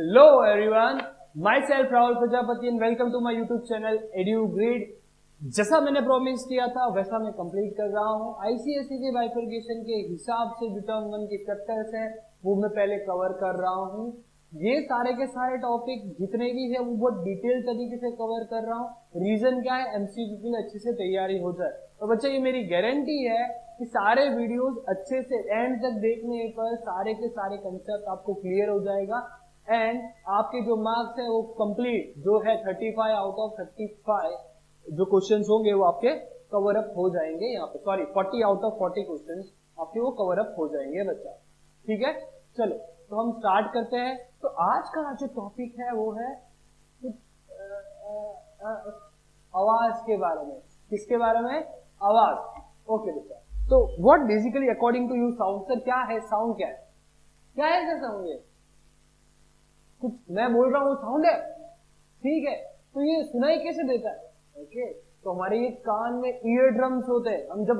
Hello everyone, myself Rahul Prajapati and welcome to my YouTube channel EduGrid। जैसा मैंने promise किया था वैसा मैं कंप्लीट कर रहा हूँ। आईसीएसई के बाइफरकेशन के हिसाब से जो टर्म 1 के चैप्टर्स हैं वो मैं पहले कवर कर रहा हूँ। ये सारे के सारे टॉपिक जितने भी है वो बहुत डिटेल तरीके से कवर कर रहा हूँ। रीजन क्या है, एमसीक्यू के लिए अच्छे से तैयारी हो जाए। तो बच्चे ये मेरी गारंटी है कि सारे वीडियोस अच्छे से एंड तक देखने पर सारे के सारे कंसेप्ट आपको क्लियर हो जाएगा एंड आपके जो मार्क्स है वो कंप्लीट जो है 35 आउट ऑफ 35 जो क्वेश्चंस होंगे वो आपके कवर अप हो जाएंगे। यहाँ पे सॉरी 40 आउट ऑफ 40 क्वेश्चंस आपके वो कवर अप हो जाएंगे बच्चा। ठीक है, चलो तो हम स्टार्ट करते हैं। तो आज का जो टॉपिक है वो है आवाज के बारे में। किसके बारे में? आवाज। ओके बच्चा, तो what basically according to you sound? Sir क्या है साउंड? क्या है सर साउंड? ये कुछ मैं बोल रहा हूँ साउंड है, ठीक है, तो ये सुनाई कैसे देता है? ओके, तो हमारे ये कान में ईयर ड्रम्स होते हैं। हम जब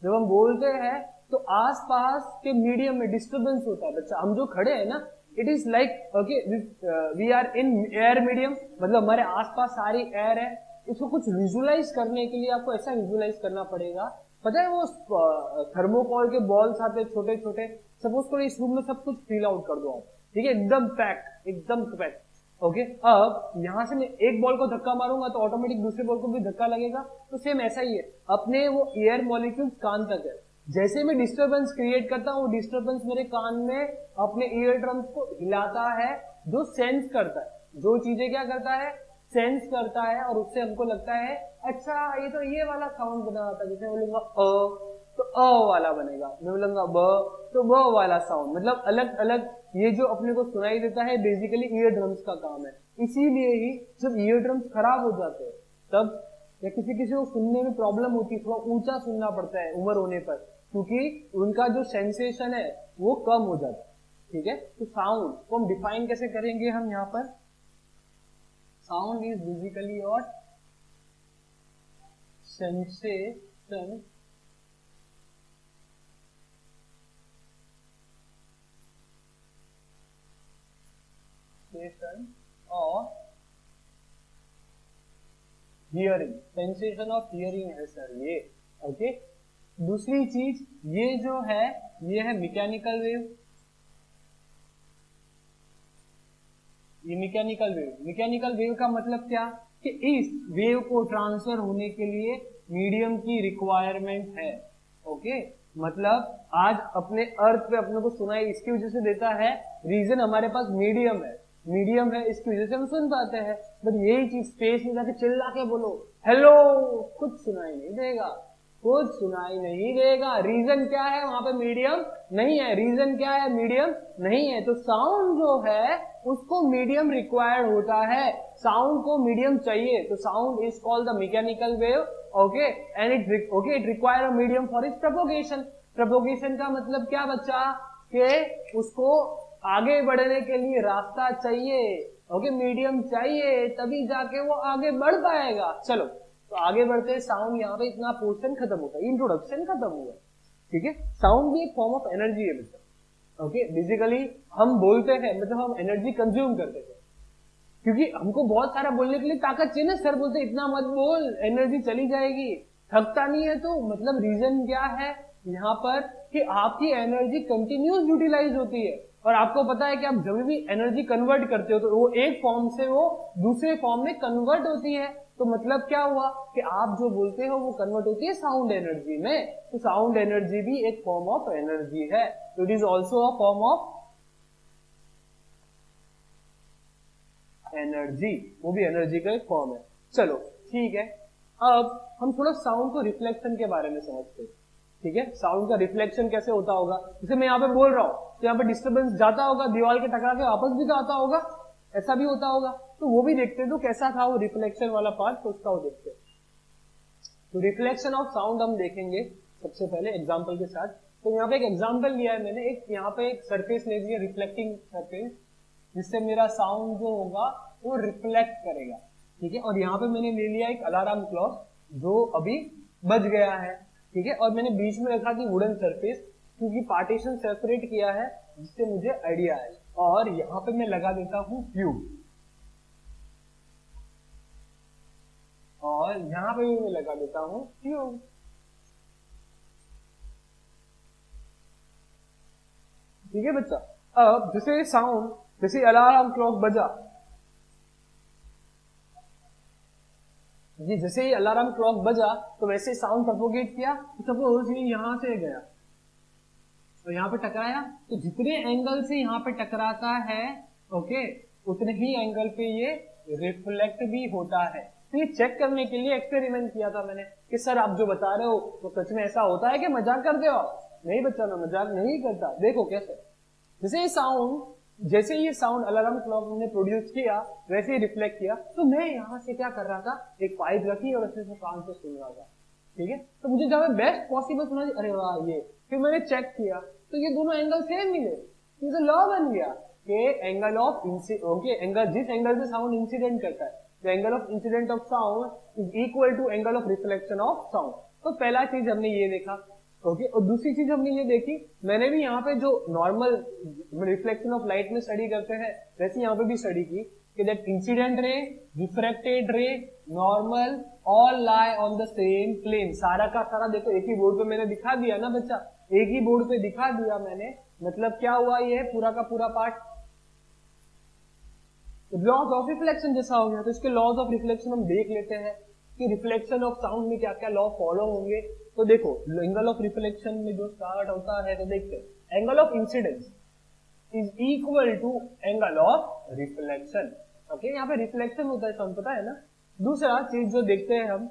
हम बोलते हैं तो आसपास के मीडियम में डिस्टरबेंस होता है बच्चा। हम जो खड़े हैं ना, it is like okay we are in air medium, मतलब हमारे आसपास सारी एयर है। इसको कुछ विजुअलाइज करने के लिए आपको ऐसा विजुअलाइज करना पड़ेगा। पता है वो थर्मोकॉल के बॉल्स आते हैं छोटे छोटे, सपोज करो इस रूम में सब कुछ फील आउट कर दो आप, ठीक है, एकदम पैक्ट। ओके, अब यहां से मैं एक बॉल को धक्का मारूंगा तो ऑटोमेटिक दूसरे बॉल को भी धक्का लगेगा। तो सेम ऐसा ही है, अपने वो एयर मॉलिक्यूल्स कान तक है। जैसे मैं डिस्टरबेंस क्रिएट करता हूँ, डिस्टरबेंस मेरे कान में अपने ईयर ड्रम्स को हिलाता है, जो सेंस करता है। जो चीजें क्या करता है? सेंस करता है, और उससे हमको लगता है अच्छा ये तो ये वाला साउंड बना था। जैसे बोलूंगा अ तो अ वाला बनेगा, मैं बोलूंगा ब तो ब वाला साउंड। मतलब अलग अलग ये जो अपने को सुनाई देता है बेसिकली ईयर ड्रम्स का काम है। इसीलिए ही जब ईयर ड्रम्स खराब हो जाते हैं तब या किसी को सुनने में प्रॉब्लम होती है, थोड़ा ऊंचा सुनना पड़ता है उम्र होने पर, क्योंकि उनका जो सेंसेशन है वो कम हो जाता है। ठीक है, तो साउंड को हम डिफाइन कैसे करेंगे? हम यहाँ पर साउंड इज बेसिकली और sensation of hearing. Sensation of hearing है सर ये। ओके, दूसरी चीज ये जो है ये है मैकेनिकल वेव। ये मैकेनिकल वेव का मतलब क्या कि इस वेव को ट्रांसफर होने के लिए मीडियम की रिक्वायरमेंट है। ओके, मतलब आज अपने अर्थ पे अपने को सुनाई इसकी वजह से देता है, रीजन हमारे पास मीडियम है, इसकी वजह से हम सुन पाते हैं। बट यही चीज स्पेस में जाके चिल्ला के बोलो हेलो, कुछ सुनाई नहीं देगा। रीजन क्या है? वहां पे मीडियम नहीं है। रीजन क्या है? मीडियम नहीं है। तो साउंड जो है उसको मीडियम रिक्वायर्ड होता है, साउंड को मीडियम चाहिए। तो sound is called the mechanical wave. Okay, and it require a medium for its propagation. Propagation का मतलब क्या बच्चा? कि उसको आगे बढ़ने के लिए रास्ता चाहिए। ओके, मीडियम चाहिए तभी जाके वो आगे बढ़ पाएगा। चलो तो आगे बढ़ते हैं। साउंड यहाँ पे इतना पोर्शन खत्म होता है, इंट्रोडक्शन खत्म हुआ। ठीक है, साउंड भी एक फॉर्म ऑफ एनर्जी है बच्चा। ओके, बेसिकली हम बोलते हैं मतलब हम एनर्जी कंज्यूम करते हैं, क्योंकि हमको बहुत सारा बोलने के लिए ताकत चाहिए ना। सर बोलते इतना मत बोल, एनर्जी चली जाएगी, थकता नहीं है। तो मतलब रीजन क्या है यहाँ पर कि आपकी एनर्जी कंटिन्यूस यूटिलाइज होती है। और आपको पता है कि आप जब भी एनर्जी कन्वर्ट करते हो तो वो एक फॉर्म से वो दूसरे फॉर्म में कन्वर्ट होती है। तो मतलब क्या हुआ कि आप जो बोलते हो वो कन्वर्ट होती है साउंड एनर्जी में। तो साउंड एनर्जी भी एक फॉर्म ऑफ एनर्जी है। तो it is also a form of energy, वो भी एनर्जी का एक फॉर्म है। चलो ठीक है, अब हम थोड़ा साउंड को रिफ्लेक्शन के बारे में समझते हैं। ठीक है, साउंड का रिफ्लेक्शन कैसे होता होगा? जैसे मैं यहाँ पे बोल रहा हूँ तो यहाँ पे डिस्टरबेंस जाता होगा, दीवार के टकरा के वापस भी आता होगा, ऐसा भी होता होगा। तो वो भी देखते हैं, तो कैसा था वो रिफ्लेक्शन वाला पार्ट, तो उसका वो देखते हैं। तो रिफ्लेक्शन ऑफ साउंड हम देखेंगे सबसे पहले एग्जाम्पल के साथ। तो यहाँ पे एक एग्जाम्पल लिया है मैंने, एक यहाँ पे एक सरफेस ले लिया, रिफ्लेक्टिंग सरफेस, जिससे मेरा साउंड जो होगा वो रिफ्लेक्ट करेगा। ठीक है, और यहाँ पे मैंने ले लिया एक अलार्म क्लॉक जो अभी बज गया है। ठीक है, और मैंने बीच में रखा थी वुडन सरफेस, क्योंकि पार्टीशन सेपरेट किया है जिससे मुझे आइडिया है। और यहां पे मैं लगा देता हूं ट्यूब, और यहां पे भी मैं लगा देता हूं ट्यूब। ठीक है बच्चा। अब जैसे साउंड, जैसे अलार्म क्लॉक बजा जी, जैसे ही अलार्म क्लॉक बजा तो वैसे साउंड प्रोपोगेट किया, सपोज ये यहां से गया तो यहाँ पे टकराया, तो जितने एंगल से यहाँ पे टकराता है ओके, उतने ही एंगल पे ये रिफ्लेक्ट भी होता है। तो ये चेक करने के लिए एक्सपेरिमेंट किया था मैंने कि सर आप जो बता रहे हो तो सच में ऐसा होता है कि मजाक करते हो? नहीं बच्चा, मैं मजाक नहीं करता। देखो कैसे, जैसे ये साउंड अलार्म क्लॉक ने प्रोड्यूस किया वैसे ही रिफ्लेक्ट किया, तो मैं यहाँ से क्या कर रहा था, एक पाइप रखी और उसमें से कान से सुन रहा था। ठीक है, तो मुझे जब बेस्ट पॉसिबल सुना, अरे वाह ये, फिर मैंने चेक किया तो ये दोनों एंगल सेम मिले, तो लॉ बन गया कि एंगल ऑफ एंगल, जिस एंगल से साउंड इंसिडेंट करता है, the angle of incident of sound is equal to angle of reflection of sound. तो पहला चीज हमने ये देखा ओके। और दूसरी चीज हमने ये देखी, मैंने भी यहाँ पे जो नॉर्मल रिफ्लेक्शन ऑफ लाइट में स्टडी करते हैं वैसे यहाँ पे भी स्टडी की कि that incident ray, refracted ray, normal all lie on the same plane. सारा का सारा देखो एक ही बोर्ड पे मैंने दिखा दिया ना बच्चा, एक ही बोर्ड पे दिखा दिया मैंने, मतलब क्या हुआ, ये पूरा का पूरा पार्ट लॉज ऑफ रिफ्लेक्शन जैसा हो गया। तो इसके लॉज ऑफ रिफ्लेक्शन हम देख लेते हैं कि रिफ्लेक्शन ऑफ साउंड में क्या क्या लॉ फॉलो होंगे। तो देखो एंगल ऑफ रिफ्लेक्शन में जो स्टार्ट होता है, तो देखते हैं angle of incidence is equal to angle of reflection. Okay, यहाँ पे रिफ्लेक्शन होता है साउंड, पता है ना। दूसरा चीज जो देखते हैं हम,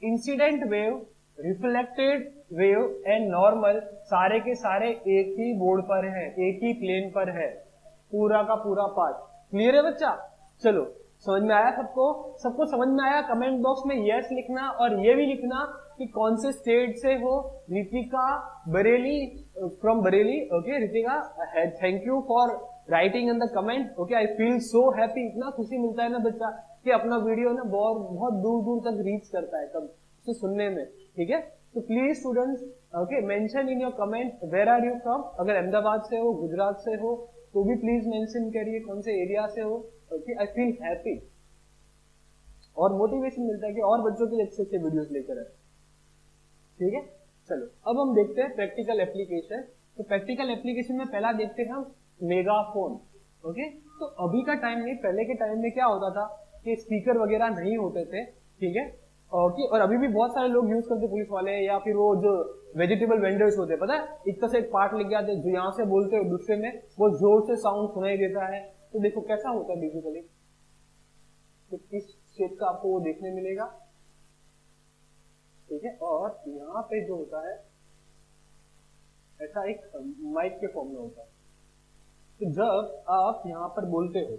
incident wave, reflected wave and normal सारे के सारे एक ही बोर्ड पर है, एक ही प्लेन पर है, पूरा का पूरा पार्ट। क्लियर है बच्चा? चलो समझ में आया सबको? सबको समझ में आया? कमेंट बॉक्स में यस लिखना और ये भी लिखना कि कौन से स्टेट से हो। Ritika Bareilly, from Bareilly. Okay Ritika, thank you for writing in the comment. Okay, I feel so happy. इतना खुशी मिलता है ना बच्चा कि अपना वीडियो ना बहुत दूर दूर तक रीच करता है तब उसे सुनने में। ठीक है, तो please students okay mention in your comment where are you from. अगर अहमदाबाद से हो, गुजरात से हो तो भी प्लीज मेंशन करिए कौन से एरिया से हो। ओके, आई फील हैप्पी और मोटिवेशन मिलता है कि और बच्चों के लिए अच्छे अच्छे वीडियोस लेकर आए। ठीक है, चलो अब हम देखते हैं प्रैक्टिकल एप्लीकेशन। तो प्रैक्टिकल एप्लीकेशन में पहला देखते हैं हम मेगाफोन। ओके, तो अभी का टाइम नहीं, पहले के टाइम में क्या होता था कि स्पीकर वगैरह नहीं होते थे। ठीक है, ओके, और अभी भी बहुत सारे लोग यूज करते, पुलिस वाले या फिर वो जो वेजिटेबल वेंडर्स होते हैं, पता है एक तरह से एक पार्ट लिख जाते जो यहाँ से बोलते हो दूसरे में वो जोर से साउंड सुनाई देता है। तो देखो कैसा होता है बेसिकली, तो किस शेप का आपको वो देखने मिलेगा। ठीक है, और यहाँ पे जो होता है ऐसा एक माइक के फॉर्म में होता है। तो जब आप यहाँ पर बोलते हो,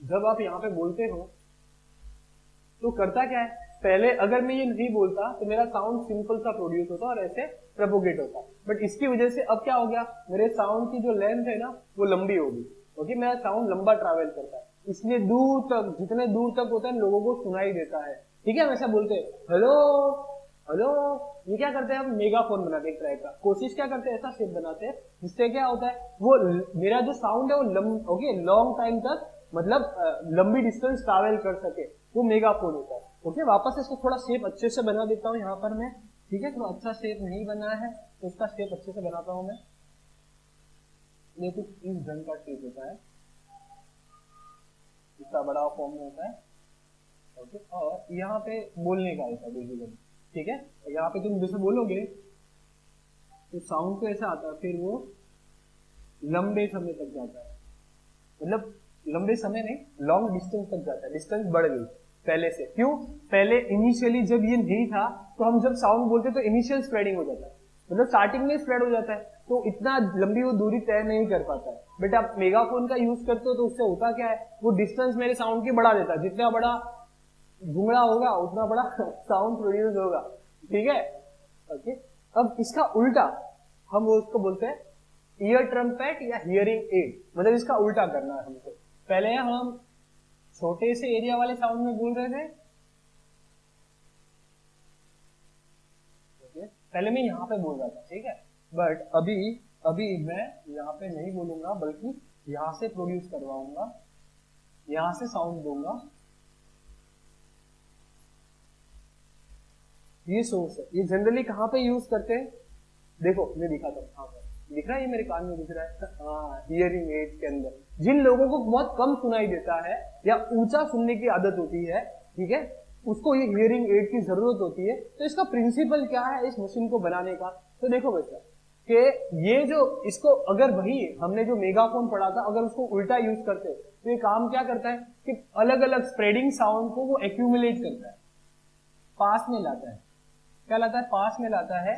जब आप यहाँ पे बोलते हो तो करता क्या है, पहले अगर मैं ये नहीं बोलता तो मेरा साउंड सिंपल सा प्रोड्यूस होता और ऐसे प्रोपोगेट होता, बट इसकी वजह से अब क्या हो गया, मेरे साउंड की जो लेंथ है ना वो लंबी होगी। ओके, मेरा साउंड लंबा ट्रैवल करता है, इसलिए दूर तक, जितने दूर तक होता है लोगों को सुनाई देता है। ठीक है, हम ऐसा बोलते हैं हेलो हेलो, ये क्या करते हैं हम मेगाफोन बनाते हैं एक टाइप का, कोशिश क्या करते हैं ऐसा शेप बनाते हैं जिससे क्या होता है वो मेरा जो साउंड है वो लॉन्ग टाइम तक, मतलब लंबी डिस्टेंस ट्रैवल कर सके, वो मेगाफोन होता है। ओके, वापस इसको थोड़ा शेप अच्छे से बना देता हूँ यहाँ पर मैं। ठीक है, थोड़ा अच्छा शेप नहीं बना है तो इसका शेप अच्छे से बनाता हूँ मैं। ये कुछ इस ढंग का शेप होता है, इसका बड़ा फॉर्म में होता है। ओके, और यहाँ पे बोलने का होता है बेसिकली। ठीक है, यहाँ पे तुम जैसे बोलोगे तो साउंड तो ऐसा आता है, फिर वो लंबे समय तक जाता है, मतलब लंबे समय नहीं, लॉन्ग डिस्टेंस तक जाता है, डिस्टेंस बढ़ गई पहले से। क्यों? पहले इनिशियली जब ये नहीं था तो हम जब साउंड बोलते तो इनिशियल स्प्रेडिंग हो जाता है, मतलब स्टार्टिंग में स्प्रेड हो जाता है, तो इतना लंबी वो दूरी तय नहीं कर पाता है। बट आप मेगाफोन का यूज करते हो तो उससे होता क्या है, वो डिस्टेंस मेरे साउंड की बढ़ा देता है, जितना बड़ा घुंगड़ा होगा उतना बड़ा साउंड प्रोड्यूस होगा। ठीक है, ओके। अब इसका उल्टा हम वो उसको बोलते हैं ईयर ट्रम्पेट या हियरिंग एड, मतलब इसका उल्टा करना है हमको। पहले हम छोटे से एरिया वाले साउंड में बोल रहे थे, पहले मैं यहाँ पे बोल रहा था, ठीक है, बट अभी मैं यहाँ पे नहीं बोलूंगा, बल्कि यहां से प्रोड्यूस करवाऊंगा, यहां से साउंड दूंगा, ये सोर्स है। ये जनरली कहां पे यूज करते हैं, देखो मैं दिखाता हूँ, हाँ दिख रहा है, ये मेरे कान में दिख रहा है, हाँ हियरिंग एड्स के अंदर। जिन लोगों को बहुत कम सुनाई देता है या ऊंचा सुनने की आदत होती है, ठीक है, उसको ये हियरिंग एड की जरूरत होती है। तो इसका प्रिंसिपल क्या है इस मशीन को बनाने का, तो देखो बच्चा कि ये जो इसको अगर वही हमने जो मेगाफोन पढ़ा था, अगर उसको उल्टा यूज करते तो ये काम क्या करता है कि अलग अलग स्प्रेडिंग साउंड को वो एक्यूमुलेट करता है, पास में लाता है। क्या लाता है, पास में लाता है।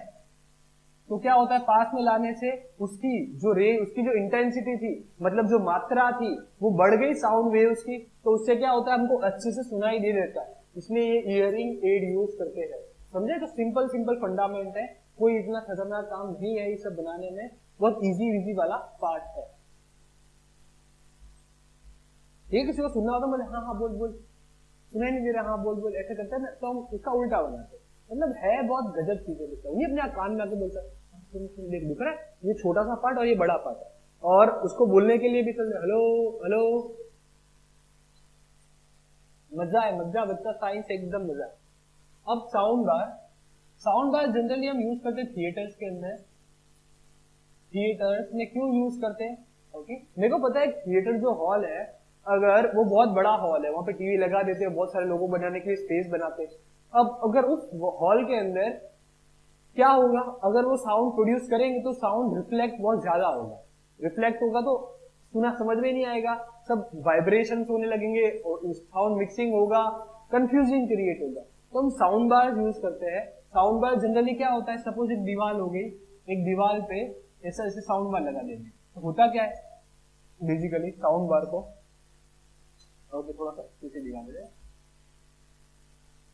तो क्या होता है, पास में लाने से उसकी जो इंटेंसिटी थी, मतलब जो मात्रा थी, वो बढ़ गई साउंड वेव्स की। तो उससे क्या होता है, हमको अच्छे से सुनाई दे देता है, इसलिए ये इयरिंग एड यूज करते हैं। समझे, तो सिंपल सिंपल फंडामेंट है, कोई इतना खतरनाक काम नहीं है ये सब बनाने में, बहुत इजी वाला पार्ट है। ये किसी को सुनना होता बोले हाँ हाँ बोल बोल, सुनाई नहीं दे रहा, हाँ बोल बोल, ऐसे करते हैं ना, तो हम उसका उल्टा बनाते हैं। मतलब है बहुत गजब चीजें, ये अपने कान में आके बोलता है सुन सुन देख, दिख रहा है, ये छोटा सा पार्ट और ये बड़ा पार्ट है, और उसको बोलने के लिए भी चल हेलो हेलो। मजा है, मजा बच्चा, साइंस एकदम मजा है। अब साउंड बार जनरली हम यूज करते हैं थिएटर्स के अंदर। थिएटर्स में क्यों यूज करते हैं, ओके, मेरे को पता है थिएटर जो हॉल है, अगर वो बहुत बड़ा हॉल है, वहां पे टीवी लगा देते हैं, बहुत सारे लोगों को बनाने के लिए स्पेस बनाते हैं। अब अगर उस हॉल के अंदर क्या होगा, अगर वो साउंड प्रोड्यूस करेंगे तो साउंड रिफ्लेक्ट बहुत ज्यादा होगा, रिफ्लेक्ट होगा तो सुना समझ में नहीं आएगा, सब वाइब्रेशन होने लगेंगे, साउंड मिक्सिंग होगा, कंफ्यूजिंग क्रिएट होगा। तो हम साउंड बार यूज करते हैं। साउंड बार जनरली क्या होता है, सपोज एक दीवार हो गई, एक दीवार पे ऐसा ऐसे साउंड बार लगा देंगे, तो होता क्या है बेसिकली साउंड बार को, ओके थोड़ा सा पीछे दिखा दे,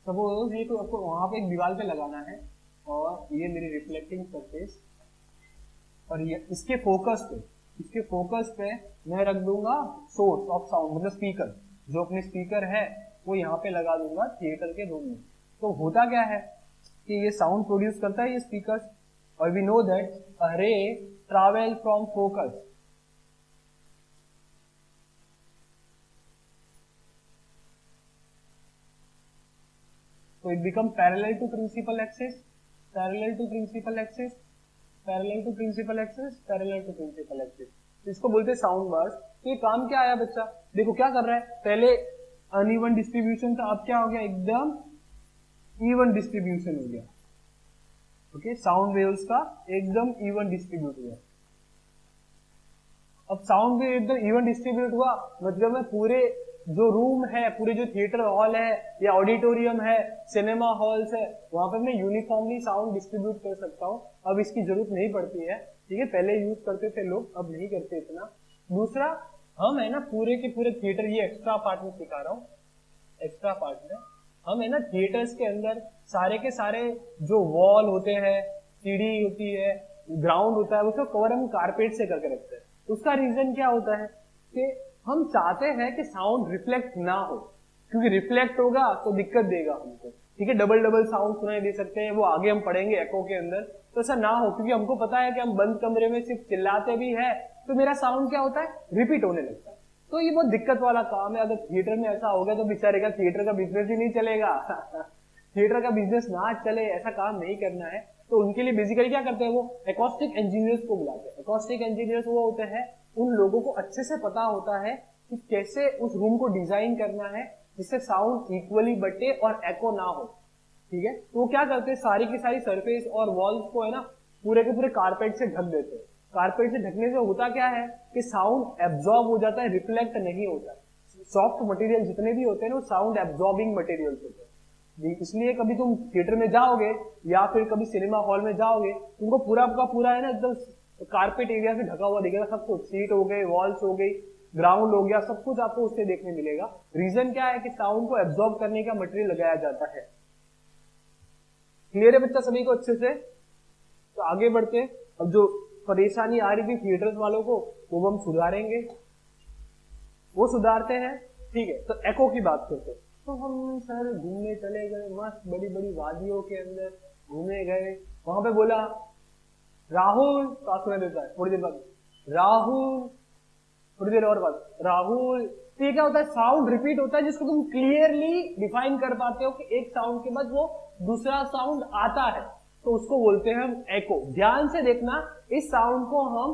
सपोज ये तो आपको वहां पे एक दीवार पे लगाना है, और ये मेरी रिफ्लेक्टिंग सरफेस, और ये इसके फोकस पे मैं रख दूंगा सोर्स ऑफ साउंड, मतलब स्पीकर, जो अपने स्पीकर है वो यहाँ पे लगा दूंगा थिएटर के रूम में। तो होता क्या है कि ये साउंड प्रोड्यूस करता है ये स्पीकर, और वी नो दैट अ रे travel from focus, so it becomes parallel to principal axis, parallel to principal axis, parallel to principal axis, parallel to principal axis। इसको बोलते हैं साउंड बार्स। तो ये काम क्या आया बच्चा, देखो क्या कर रहा है, पहले अनइवन डिस्ट्रीब्यूशन था, अब क्या हो गया, एकदम इवन डिस्ट्रीब्यूशन हो गया, ओके, साउंड वेव्स का एकदम इवन डिस्ट्रीब्यूट हुआ। अब साउंड वेव एकदम इवन डिस्ट्रीब्यूट हुआ, मतलब मैं पूरे जो रूम है, पूरे जो थिएटर हॉल है या ऑडिटोरियम है, सिनेमा हॉल्स है, वहां पर मैं यूनिफॉर्मली साउंड डिस्ट्रीब्यूट कर सकता हूँ। अब इसकी जरूरत नहीं पड़ती है, ठीक है, पहले यूज करते थे लोग, अब नहीं करते इतना। दूसरा, हम है ना पूरे के पूरे थिएटर, ये एक्स्ट्रा पार्ट में सिखा रहा हूँ, एक्स्ट्रा पार्ट में हम है ना थिएटर्स के अंदर सारे के सारे जो वॉल होते हैं, सीढ़ी होती है, ग्राउंड होता है, उसको कवर हम कारपेट से करके रखते हैं। उसका रीजन क्या होता है कि हम चाहते हैं कि साउंड रिफ्लेक्ट ना हो, क्योंकि रिफ्लेक्ट होगा तो दिक्कत देगा हमको, ठीक है, डबल डबल साउंड सुनाई दे सकते हैं, वो आगे हम पढ़ेंगे एको के अंदर। तो ऐसा ना हो, क्योंकि हमको पता है कि हम बंद कमरे में सिर्फ चिल्लाते भी है तो मेरा साउंड क्या होता है, रिपीट होने लगता है। तो ये बहुत दिक्कत वाला काम है। अगर थिएटर में ऐसा होगा तो बेचारे का थिएटर का बिजनेस ही नहीं चलेगा थिएटर का बिजनेस ना चले, ऐसा काम नहीं करना है। तो उनके लिए बेसिकली क्या करते हैं, वो एकॉस्टिक इंजीनियर्स को बुलाते हैं। एकॉस्टिक इंजीनियर्स वो होते हैं, उन लोगों को अच्छे से पता होता है कि कैसे उस रूम को डिजाइन करना है जिससे साउंड इक्वली बटे और एको ना हो, ठीक है। तो वो क्या करते हैं, सारी की सारी सरफेस और वॉल्स को है ना पूरे के पूरे कारपेट से ढक देते हैं। कारपेट से ढकने से होता क्या है कि साउंड एब्जॉर्ब हो जाता है, रिफ्लेक्ट नहीं होता। सॉफ्ट मटेरियल जितने भी होते हैं वो साउंड एब्जॉर्बिंग मटेरियल्स होते हैं। इसलिए कभी तुम थिएटर में जाओगे या फिर कभी सिनेमा हॉल में जाओगे, तुमको पूरा का पूरा है ना एकदम कारपेट एरिया से ढका हुआ दिखेगा, सब कुछ, सीट हो गई, वॉल्स हो गई, ग्राउंड हो गया, सब कुछ आपको उससे देखने मिलेगा। रीजन क्या है कि साउंड को एब्जॉर्ब करने का मटेरियल लगाया जाता है। क्लियर है बच्चा सभी को अच्छे से? तो आगे बढ़ते, अब जो परेशानी आ रही थी थिएटर्स वालों को वो हम सुधारेंगे, वो सुधारते हैं, ठीक है। तो एको की बात करते हैं। तो हम सर घूमने चले गए, मस्त बड़ी बड़ी वादियों के अंदर घूमे गए, वहां पे बोला राहुल, तो सुना देता है थोड़ी देर बाद, राहुल थोड़ी देर और बाद राहुल। तो ये क्या होता है, साउंड रिपीट होता है जिसको तुम क्लियरली डिफाइन कर पाते हो कि एक साउंड के बाद वो दूसरा साउंड आता है, तो उसको बोलते हैं हम एको। ध्यान से देखना, इस साउंड को हम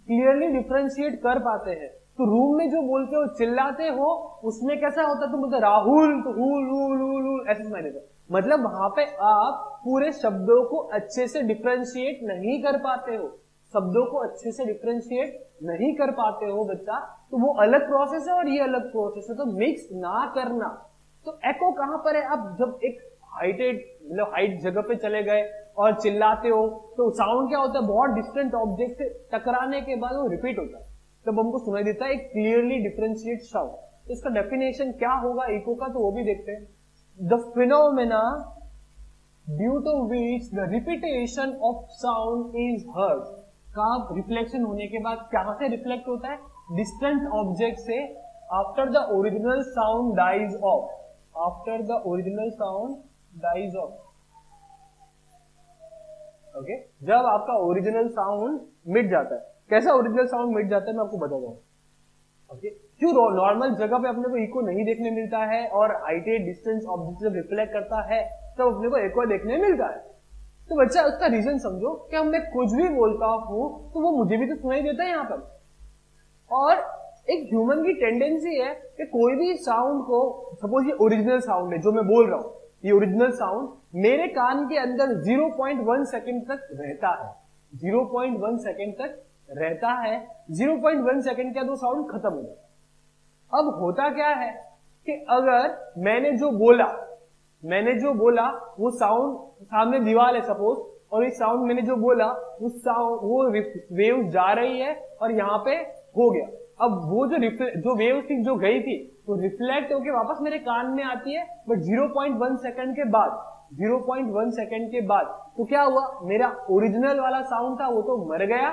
क्लियरली डिफरेंशिएट कर पाते हैं। तो रूम में जो बोलते हो, चिल्लाते हो, उसमें कैसा होता है, तुम बोलते राहुल तो हुल हुल हुल हुल ऐसे सुनाई देता है। मतलब वहां पे आप पूरे शब्दों को अच्छे से डिफरेंशिएट नहीं कर पाते हो, शब्दों को अच्छे से डिफरेंशिएट नहीं कर पाते हो बच्चा। तो वो अलग प्रोसेस है और ये अलग प्रोसेस है, तो मिक्स ना करना। तो एको कहां पर है, अब जब एक हाइटेड मतलब हाइट जगह पे चले गए और चिल्लाते हो तो साउंड क्या होता है, बहुत डिस्टेंट ऑब्जेक्ट से टकराने के बाद वो रिपीट होता है, तब हमको सुनाई देता है एक क्लियरली डिफरेंशिएट साउंड। तो इसका डेफिनेशन क्या होगा इको का, तो वो भी देखते हैं। The phenomena due to which the repetition of sound is heard. का रिफ्लेक्शन होने के बाद कहां से रिफ्लेक्ट होता है, डिस्टेंट ऑब्जेक्ट से, after the original sound dies off, after the original sound dies off. Okay, जब आपका ओरिजिनल साउंड मिट जाता है। कैसा ओरिजिनल साउंड मिट जाता है मैं आपको बताता हूं। ओके, क्यों नॉर्मल जगह पे अपने को इको नहीं देखने मिलता है और हाइटेड डिस्टेंस ऑब्जेक्ट जब रिफ्लेक्ट करता है तब अपने को इको देखने मिलता है। तो बच्चा उसका रीजन समझो कि हम मैं कुछ भी बोलता हूं तो वो मुझे भी तो सुनाई देता है यहाँ पर। और एक ह्यूमन की टेंडेंसी है कि कोई भी साउंड को, सपोज ये ओरिजिनल साउंड है जो मैं बोल रहा हूं, ये ओरिजिनल साउंड मेरे कान के अंदर 0.1 सेकेंड तक रहता है, 0.1 सेकेंड तक रहता है। 0.1 सेकेंड के बाद वो साउंड खत्म हो जाता है। अब होता क्या है कि अगर मैंने जो बोला वो साउंड, सामने दीवार है सपोज, और इस साउंड मैंने जो बोला उस साउंड, वो वेव जा रही है और यहाँ पे हो गया। अब वो जो वेव थी जो गई थी तो रिफ्लेक्ट होके वापस मेरे कान में आती है, बट 0.1 सेकेंड के बाद, 0.1 सेकेंड के बाद तो क्या हुआ, मेरा ओरिजिनल वाला साउंड था वो तो मर गया।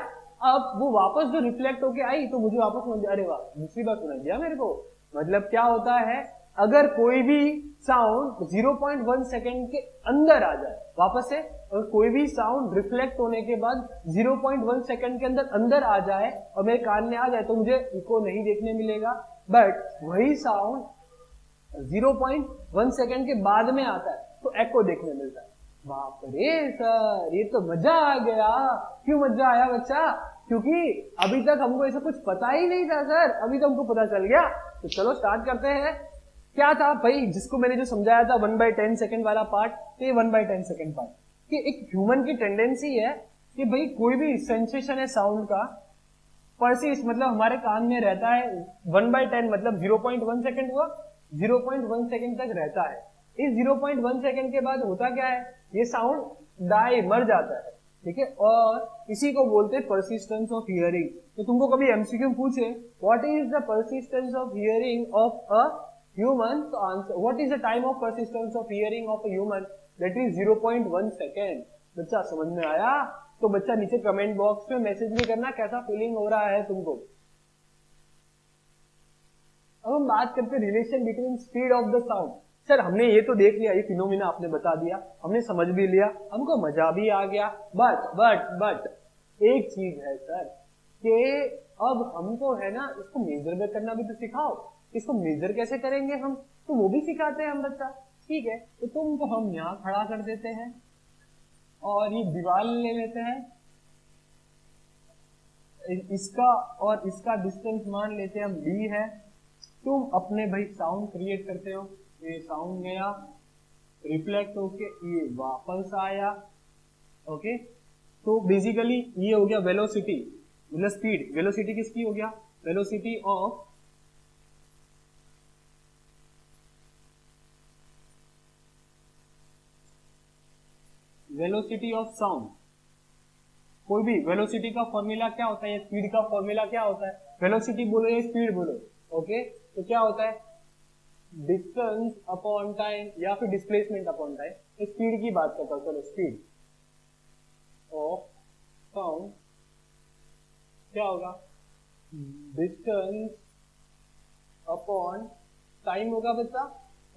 अब वो वापस जो रिफ्लेक्ट होके आई तो मुझे वापस समझ, अरे वाह दूसरी बार सुनाई दिया मेरे को। मतलब क्या होता है, अगर कोई भी साउंड 0.1 सेकेंड के अंदर आ जाए वापस से, और कोई भी साउंड रिफ्लेक्ट होने के बाद 0.1 सेकेंड के अंदर आ जाए और मेरे कान में आ जाए तो मुझे इको नहीं देखने मिलेगा। बट वही साउंड 0.1 सेकेंड के बाद में आता है तो एको देखने मिलता है। बाप रे सर, ये तो मजा आ गया। क्यों मजा आया बच्चा, क्योंकि अभी तक हमको ऐसा कुछ पता ही नहीं था सर, अभी तो हमको पता चल गया। तो चलो स्टार्ट करते हैं। क्या था भाई, जिसको मैंने जो समझाया था 1/10 सेकेंड वाला पार्ट, तो ये 1/10 सेकेंड पार्ट कि एक ह्यूमन की टेंडेंसी है कि भाई कोई भी सेंसेशन है साउंड का, परसिस्ट मतलब हमारे कान में रहता है 1/10 मतलब 0.1 सेकेंड हुआ, 0.1 सेकेंड तक रहता है। इस 0.1 सेकेंड के बाद होता क्या है, ये साउंड डाई मर जाता है, ठीक है। और इसी को बोलते हैं परसिस्टेंस ऑफ हियरिंग। तो तुमको कभी एमसीक्यू पूछे what is the persistence of hearing of a human, तो answer what is the time of persistence of hearing of a human, that is 0.1 second. बच्चा समझ में आया? तो बच्चा नीचे कमेंट बॉक्स में मैसेज भी करना कैसा फीलिंग हो रहा है तुमको। अब हम बात करते हैं relation between speed of the sound. Sir हमने ये तो देख लिया, ये फिनोमिना आपने बता दिया, हमने समझ भी लिया, हमको मजा भी आ गया। बट एक चीज है सर कि अब हमको है ना इसको मेजर करना भी तो सिखाओ। इसको मेजर कैसे करेंगे हम, तो वो भी सिखाते हैं हम बच्चा। ठीक है, तो तुमको हम यहाँ खड़ा कर देते हैं और ये दीवार ले लेते हैं, इसका और इसका डिस्टेंस मान लेते हैं हम d है। तुम अपने भाई साउंड क्रिएट करते हो, ये साउंड गया रिफ्लेक्ट होके ये वापस आया। ओके, तो बेसिकली ये हो गया वेलोसिटी मतलब स्पीड। वेलोसिटी किसकी हो गया, वेलोसिटी ऑफ साउंड। कोई भी वेलोसिटी का फॉर्मूला क्या होता है, स्पीड का फॉर्मूला क्या होता है, वेलोसिटी बोलो या स्पीड बोलो। ओके, तो क्या होता है डिस्टेंस अपॉन टाइम या फिर डिस्प्लेसमेंट अपॉन टाइम। स्पीड की बात करता हूं, चलो स्पीड ऑफ साउंड क्या होगा, डिस्टेंस अपॉन टाइम होगा बच्चा।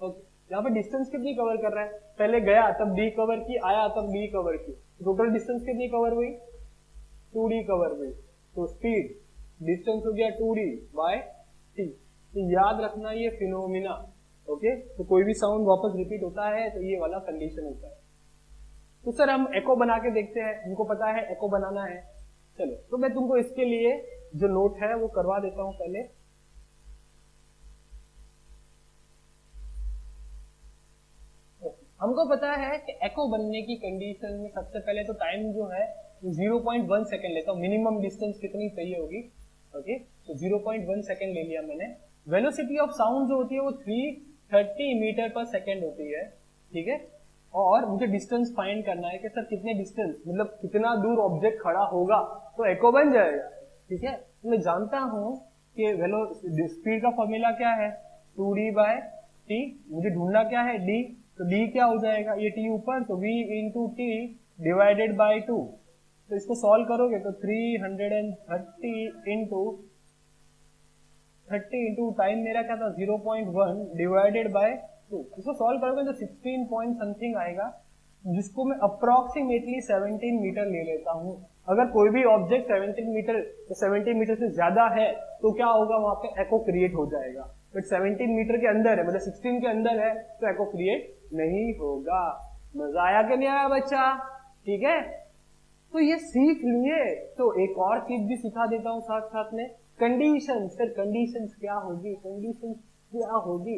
ओके, यहाँ पे डिस्टेंस कितनी कवर कर रहा है, पहले गया तब d कवर की, आया तब d कवर की, टोटल डिस्टेंस कितनी कवर हुई, 2d कवर हुई। तो स्पीड डिस्टेंस हो गया 2d बाय t। तो याद रखना ये फिनोमिना। ओके, तो कोई भी साउंड वापस रिपीट होता है तो ये वाला कंडीशन होता है। तो सर हम एको बना के देखते हैं, हमको पता है एको बनाना है। चलो, तो मैं तुमको इसके लिए जो नोट है वो करवा देता हूं पहले। हमको पता है कि एको बनने की कंडीशन में सबसे पहले तो टाइम जो है 0.1 सेकेंड लेता हूं। मिनिमम डिस्टेंस कितनी चाहिए होगी? ओके, तो 0.1 सेकेंड ले लिया मैंने। वेलोसिटी ऑफ साउंड जो होती है वो 330 मीटर पर सेकेंड होती है, ठीक है। और मुझे डिस्टेंस फाइंड करना है कि सर कितने डिस्टेंस, मतलब कितना दूर ऑब्जेक्ट खड़ा होगा तो एको बन जाएगा, ठीक है। तो मैं जानता हूं कि स्पीड का फॉर्मूला क्या है, 2d बाय टी। मुझे ढूंढना क्या है, d। तो d क्या हो जाएगा, ये t ऊपर, तो v into T divided by 2। तो इसको सॉल्व करोगे तो 330 इंटू टाइम मेरा क्या था 0.1 डिवाइडेड बाय 2। इसको सॉल्व करोगे तो 16 पॉइंट समथिंग आएगा, जिसको मैं अप्रोक्सीमेटली 17 मीटर ले लेता हूं। अगर कोई भी ऑब्जेक्ट 17 मीटर से ज्यादा है तो क्या होगा, वहां पे एको क्रिएट हो जाएगा। बट 17 मीटर के अंदर है, मतलब 16 के अंदर है, तो एको क्रिएट नहीं होगा। मजा आया कि नहीं आया बच्चा? ठीक है, तो ये सीख लिए। तो एक और चीज भी सिखा देता हूं साथ साथ में, कंडीशन। सर कंडीशन क्या होगी, कंडीशन क्या होगी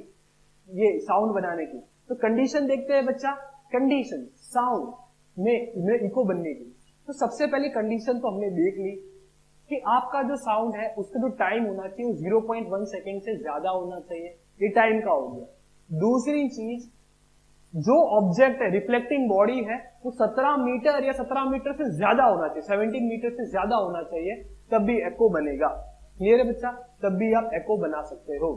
ये साउंड बनाने की? तो कंडीशन देखते हैं बच्चा। कंडीशन साउंड में इको बनने की, तो सबसे पहले कंडीशन तो हमने देख ली कि आपका जो साउंड है उसका जो टाइम होना चाहिए वो 0.1 सेकेंड से ज्यादा होना चाहिए। ये टाइम का हो गया। दूसरी चीज, जो ऑब्जेक्ट है, रिफ्लेक्टिंग बॉडी है, वो 17 मीटर या 17 मीटर से ज्यादा होना चाहिए, 17 मीटर से ज्यादा होना चाहिए, तब भी एको बनेगा। क्लियर है बच्चा? तब भी आप एको बना सकते हो।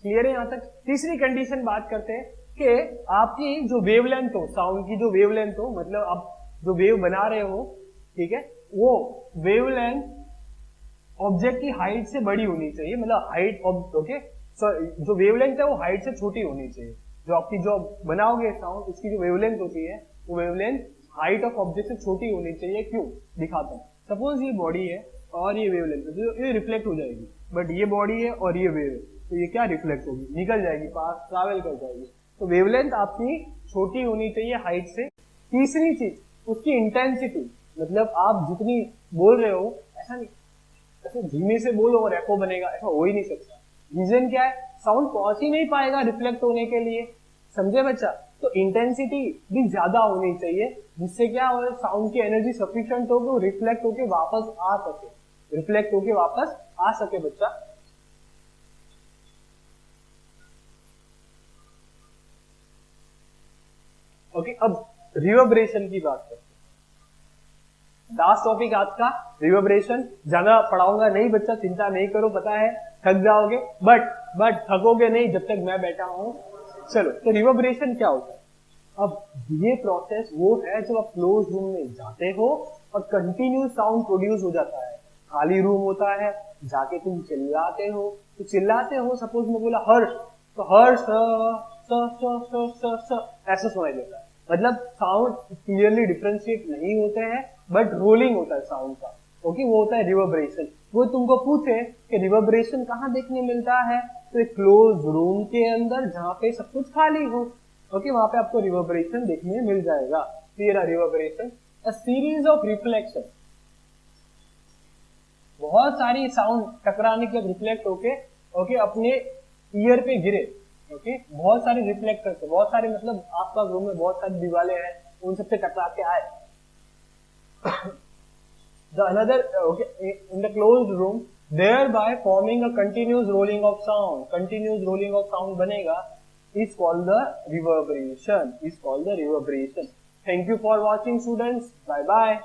क्लियर है यहां तक? तीसरी कंडीशन बात करते हैं कि आपकी जो वेवलेंथ हो, साउंड की जो वेवलेंथ हो, मतलब आप जो वेव बना रहे हो, ठीक है, वो वेवलेंथ ऑब्जेक्ट की हाइट से बड़ी होनी चाहिए। मतलब हाइट, ओके, जो वेवलेंथ है वो हाइट से छोटी होनी चाहिए। जो आपकी जो बनाओगे साउंड, उसकी जो वेवलेंथ होती है वो वेवलेंथ हाइट ऑफ ऑब्जेक्ट से छोटी होनी चाहिए। क्यों? दिखाता हूं। सपोज ये बॉडी है और ये वेवलेंथ है, तो ये रिफ्लेक्ट हो जाएगी। बट ये बॉडी है और ये वेव है, तो ये क्या रिफ्लेक्ट होगी, निकल जाएगी, पास ट्रैवल कर जाएगी। तो वेवलेंथ आपकी छोटी होनी चाहिए हाइट से। तीसरी चीज, उसकी इंटेंसिटी, मतलब आप जितनी बोल रहे हो, ऐसा नहीं ऐसे धीमे से बोलो और एको बनेगा, ऐसा हो ही नहीं सकता। रीजन क्या है, साउंड पहुंच ही नहीं पाएगा रिफ्लेक्ट होने के लिए। समझे बच्चा? तो इंटेंसिटी भी ज्यादा होनी चाहिए, जिससे क्या हो, साउंड की एनर्जी सफिशिएंट हो, वो रिफ्लेक्ट होके वापस आ सके, रिफ्लेक्ट होके वापस आ सके बच्चा। ओके, अब रिवर्बरेशन की बात करते हैं। लास्ट टॉपिक आज का रिवर्बरेशन। ज्यादा पढ़ाऊंगा नहीं बच्चा, चिंता नहीं करो, पता है थक जाओगे, बट थकोगे नहीं जब तक मैं बैठा हूं। चलो, तो रिवर्बरेशन क्या होता है? अब ये प्रोसेस वो है जब आप क्लोज रूम में जाते हो और कंटिन्यूस साउंड प्रोड्यूस हो जाता है। खाली रूम होता है, जाके तुम चिल्लाते हो, तो चिल्लाते हो, सपोज मैं बोला हर्ष, तो हर्ष ऐसा सुनाई देता है। मतलब साउंड क्लियरली डिफरेंशिएट नहीं होते हैं, बट रोलिंग होता है साउंड का। ओके, वो होता है रिवर्बरेशन। वो तुमको पूछे कि रिवर्बरेशन कहाँ देखने मिलता है, तो एक क्लोज रूम के अंदर जहां पे सब कुछ खाली हो, ओके, वहां पे आपको रिवर्बरेशन देखने मिल जाएगा। Clear? Reverberation a series of reflection, बहुत सारी साउंड टकराने के रिफ्लेक्ट होके ओके अपने ईयर पे गिरे। ओके, बहुत सारे रिफ्लेक्ट करते, बहुत सारे, मतलब आपका रूम में बहुत सारी दीवारें हैं, उन सबसे टकरा के आए। The another okay in the closed room, thereby forming a continuous rolling of sound. Continuous rolling of sound बनेगा, is called the reverberation. Is called the reverberation. Thank you for watching, students. Bye bye.